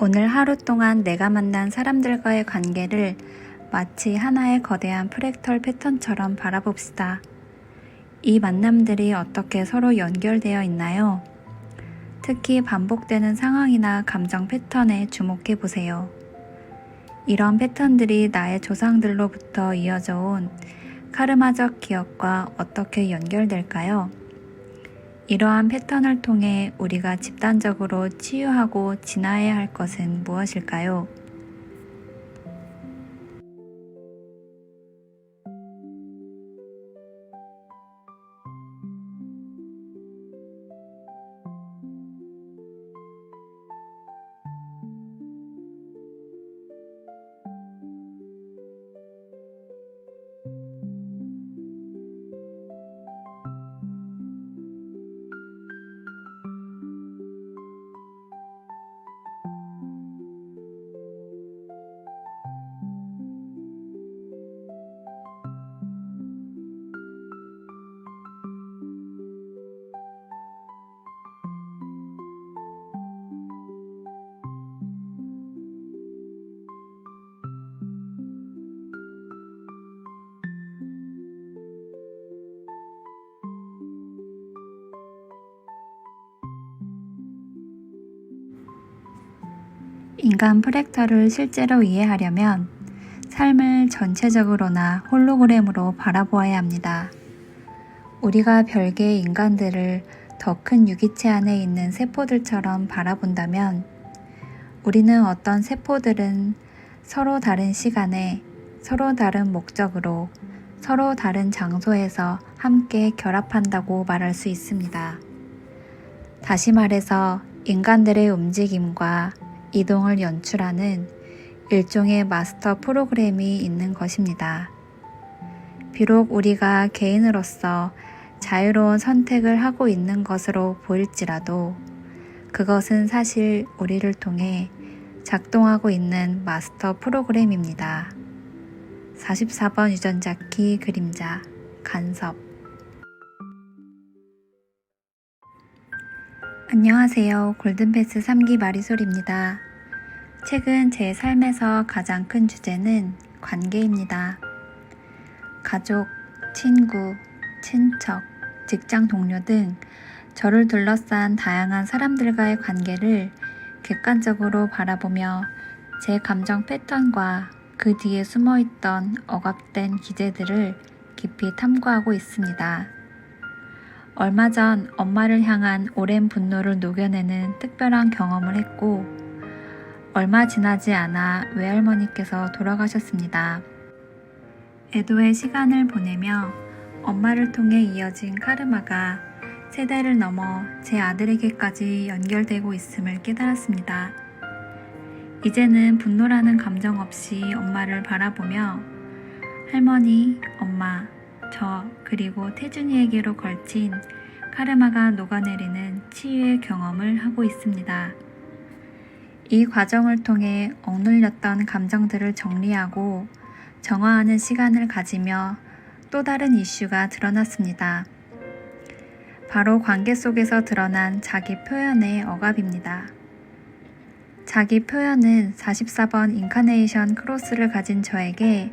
오늘 하루 동안 내가 만난 사람들과의 관계를 마치 하나의 거대한 프랙탈 패턴처럼 바라봅시다. 이 만남들이 어떻게 서로 연결되어 있나요? 특히 반복되는 상황이나 감정 패턴에 주목해 보세요. 이런 패턴들이 나의 조상들로부터 이어져 온 카르마적 기억과 어떻게 연결될까요? 이러한 패턴을 통해 우리가 집단적으로 치유하고 진화해야 할 것은 무엇일까요? 인간 프랙탈을 실제로 이해하려면 삶을 전체적으로나 홀로그램으로 바라보아야 합니다. 우리가 별개의 인간들을 더 큰 유기체 안에 있는 세포들처럼 바라본다면 우리는 어떤 세포들은 서로 다른 시간에 서로 다른 목적으로 서로 다른 장소에서 함께 결합한다고 말할 수 있습니다. 다시 말해서 인간들의 움직임과 이동을 연출하는 일종의 마스터 프로그램이 있는 것입니다. 비록 우리가 개인으로서 자유로운 선택을 하고 있는 것으로 보일지라도 그것은 사실 우리를 통해 작동하고 있는 마스터 프로그램입니다. 44번 유전자 키 그림자 간섭. 안녕하세요. 골든패스 3기 마리솔입니다. 최근 제 삶에서 가장 큰 주제는 관계입니다. 가족, 친구, 친척, 직장 동료 등 저를 둘러싼 다양한 사람들과의 관계를 객관적으로 바라보며 제 감정 패턴과 그 뒤에 숨어있던 억압된 기제들을 깊이 탐구하고 있습니다. 얼마 전 엄마를 향한 오랜 분노를 녹여내는 특별한 경험을 했고 얼마 지나지 않아 외할머니께서 돌아가셨습니다. 애도의 시간을 보내며 엄마를 통해 이어진 카르마가 세대를 넘어 제 아들에게까지 연결되고 있음을 깨달았습니다. 이제는 분노라는 감정 없이 엄마를 바라보며 할머니, 엄마, 저 그리고 태준이에게로 걸친 카르마가 녹아내리는 치유의 경험을 하고 있습니다. 이 과정을 통해 억눌렸던 감정들을 정리하고 정화하는 시간을 가지며 또 다른 이슈가 드러났습니다. 바로 관계 속에서 드러난 자기 표현의 억압입니다. 자기 표현은 44번 인카네이션 크로스를 가진 저에게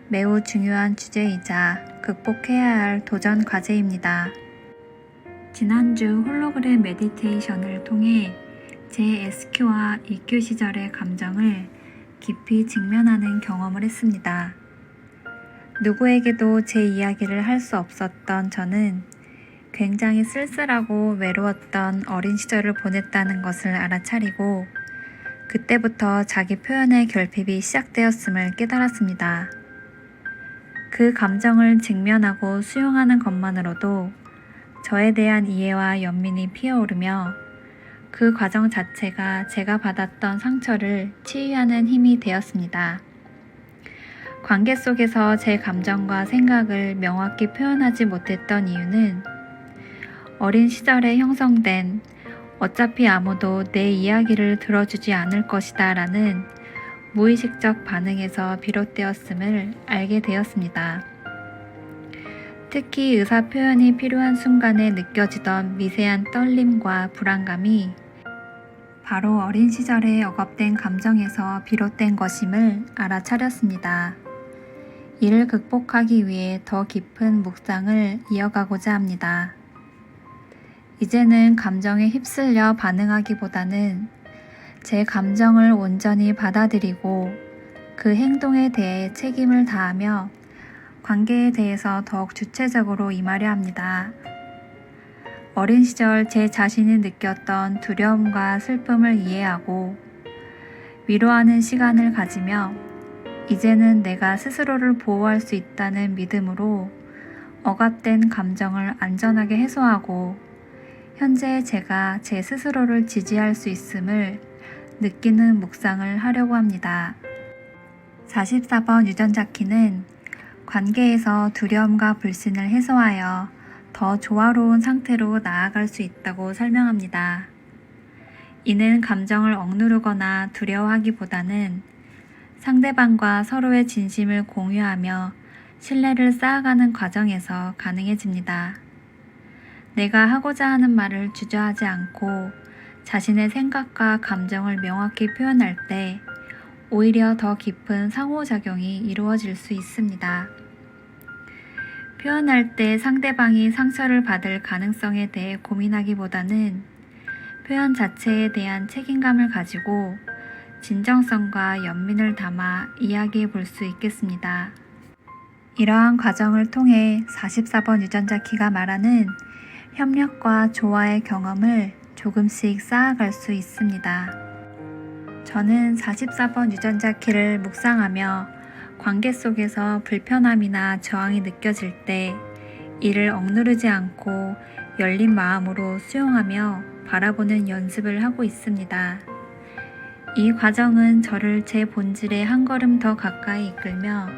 매우 중요한 주제이자 극복해야 할 도전 과제입니다. 지난주 홀로그램 메디테이션을 통해 제 SQ와 EQ 시절의 감정을 깊이 직면하는 경험을 했습니다. 누구에게도 제 이야기를 할 수 없었던 저는 굉장히 쓸쓸하고 외로웠던 어린 시절을 보냈다는 것을 알아차리고 그때부터 자기 표현의 결핍이 시작되었음을 깨달았습니다. 그 감정을 직면하고 수용하는 것만으로도 저에 대한 이해와 연민이 피어오르며 그 과정 자체가 제가 받았던 상처를 치유하는 힘이 되었습니다. 관계 속에서 제 감정과 생각을 명확히 표현하지 못했던 이유는 어린 시절에 형성된 어차피 아무도 내 이야기를 들어주지 않을 것이다 라는 무의식적 반응에서 비롯되었음을 알게 되었습니다. 특히 의사 표현이 필요한 순간에 느껴지던 미세한 떨림과 불안감이 바로 어린 시절의 억압된 감정에서 비롯된 것임을 알아차렸습니다. 이를 극복하기 위해 더 깊은 묵상을 이어가고자 합니다. 이제는 감정에 휩쓸려 반응하기보다는 제 감정을 온전히 받아들이고 그 행동에 대해 책임을 다하며 관계에 대해서 더욱 주체적으로 임하려 합니다. 어린 시절 제 자신이 느꼈던 두려움과 슬픔을 이해하고 위로하는 시간을 가지며 이제는 내가 스스로를 보호할 수 있다는 믿음으로 억압된 감정을 안전하게 해소하고 현재의 제가 제 스스로를 지지할 수 있음을 느끼는 묵상을 하려고 합니다. 44번 유전자 키는 관계에서 두려움과 불신을 해소하여 더 조화로운 상태로 나아갈 수 있다고 설명합니다. 이는 감정을 억누르거나 두려워하기보다는 상대방과 서로의 진심을 공유하며 신뢰를 쌓아가는 과정에서 가능해집니다. 내가 하고자 하는 말을 주저하지 않고 자신의 생각과 감정을 명확히 표현할 때 오히려 더 깊은 상호작용이 이루어질 수 있습니다. 표현할 때 상대방이 상처를 받을 가능성에 대해 고민하기보다는 표현 자체에 대한 책임감을 가지고 진정성과 연민을 담아 이야기해 볼 수 있겠습니다. 이러한 과정을 통해 44번 유전자 키가 말하는 협력과 조화의 경험을 조금씩 쌓아갈 수 있습니다. 저는 44번 유전자 키를 묵상하며 관계 속에서 불편함이나 저항이 느껴질 때 이를 억누르지 않고 열린 마음으로 수용하며 바라보는 연습을 하고 있습니다. 이 과정은 저를 제 본질에 한 걸음 더 가까이 이끌며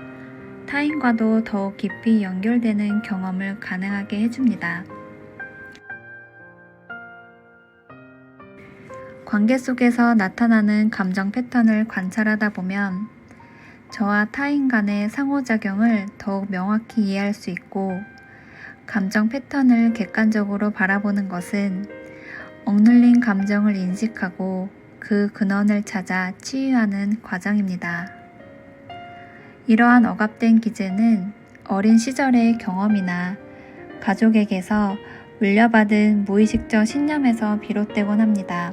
타인과도 더욱 깊이 연결되는 경험을 가능하게 해줍니다. 관계 속에서 나타나는 감정 패턴을 관찰하다 보면 저와 타인 간의 상호작용을 더욱 명확히 이해할 수 있고 감정 패턴을 객관적으로 바라보는 것은 억눌린 감정을 인식하고 그 근원을 찾아 치유하는 과정입니다. 이러한 억압된 기제는 어린 시절의 경험이나 가족에게서 물려받은 무의식적 신념에서 비롯되곤 합니다.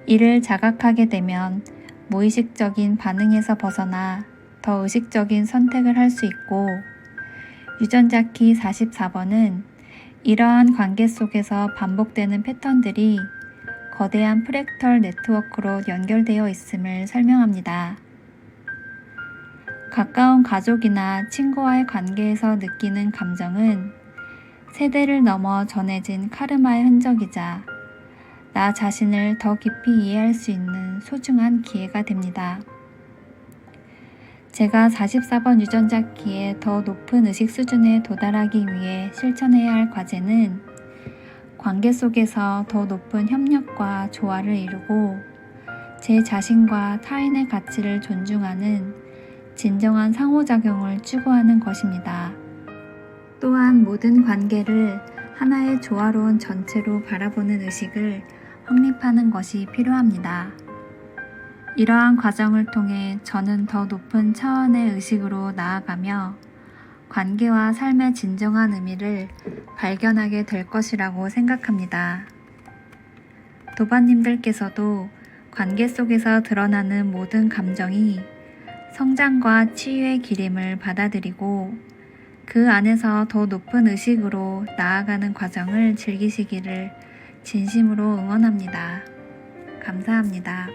이를 자각하게 되면 무의식적인 반응에서 벗어나 더 의식적인 선택을 할 수 있고 유전자 키 44번은 이러한 관계 속에서 반복되는 패턴들이 거대한 프랙털 네트워크로 연결되어 있음을 설명합니다. 가까운 가족이나 친구와의 관계에서 느끼는 감정은 세대를 넘어 전해진 카르마의 흔적이자 나 자신을 더 깊이 이해할 수 있는 소중한 기회가 됩니다. 제가 44번 유전자 키의 더 높은 의식 수준에 도달하기 위해 실천해야 할 과제는 관계 속에서 더 높은 협력과 조화를 이루고 제 자신과 타인의 가치를 존중하는 진정한 상호작용을 추구하는 것입니다. 또한 모든 관계를 하나의 조화로운 전체로 바라보는 의식을 확립하는 것이 필요합니다. 이러한 과정을 통해 저는 더 높은 차원의 의식으로 나아가며 관계와 삶의 진정한 의미를 발견하게 될 것이라고 생각합니다. 도반님들께서도 관계 속에서 드러나는 모든 감정이 성장과 치유의 기림을 받아들이고 그 안에서 더 높은 의식으로 나아가는 과정을 즐기시기를 진심으로 응원합니다. 감사합니다.